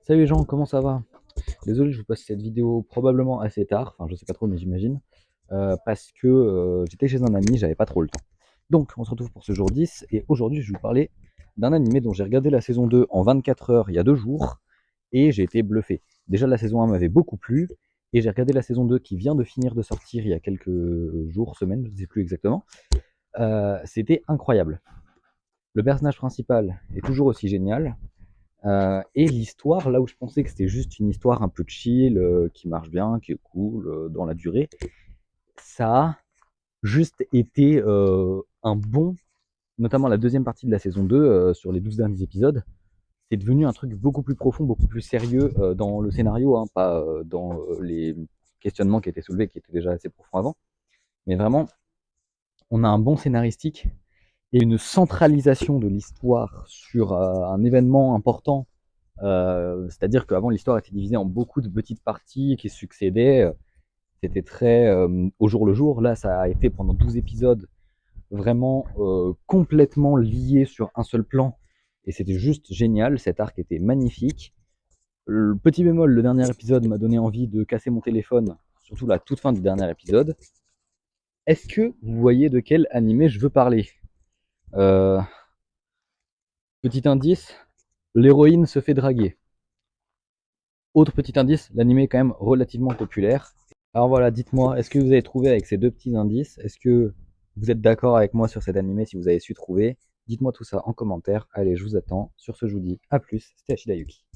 Salut les gens, comment ça va? Désolé, je vous passe cette vidéo probablement assez tard, enfin je sais pas trop mais j'imagine, parce que j'étais chez un ami, j'avais pas trop le temps. Donc on se retrouve pour ce jour 10 et aujourd'hui je vais vous parler d'un animé dont j'ai regardé la saison 2 en 24 heures il y a 2 jours et j'ai été bluffé. Déjà la saison 1 m'avait beaucoup plu et j'ai regardé la saison 2 qui vient de finir de sortir il y a quelques jours, semaines, je ne sais plus exactement. C'était incroyable. Le personnage principal est toujours aussi génial. Et l'histoire, là où je pensais que c'était juste une histoire un peu chill, qui marche bien, qui est cool, dans la durée, ça a juste été, un bond, notamment la deuxième partie de la saison 2, sur les 12 derniers épisodes. C'est devenu un truc beaucoup plus profond, beaucoup plus sérieux, dans le scénario, hein, pas, dans, les questionnements qui étaient soulevés, qui étaient déjà assez profonds avant. Mais vraiment, on a un bon scénaristique et une centralisation de l'histoire sur, un événement important. C'est-à-dire qu'avant, l'histoire était divisée en beaucoup de petites parties qui succédaient. C'était très au jour le jour. Là, ça a été pendant 12 épisodes vraiment complètement lié sur un seul plan. Et c'était juste génial. Cet arc était magnifique. Le petit bémol, le dernier épisode m'a donné envie de casser mon téléphone, surtout la toute fin du dernier épisode. Est-ce que vous voyez de quel animé je veux parler? euh, Petit indice, l'héroïne se fait draguer. Autre petit indice, l'anime est quand même relativement populaire. Alors voilà, dites-moi, est-ce que vous avez trouvé avec ces deux petits indices? Est-ce que vous êtes d'accord avec moi sur cet animé si vous avez su trouver? Dites-moi tout ça en commentaire. Allez, je vous attends. Sur ce, je vous dis à plus. C'était Ashida Yuki.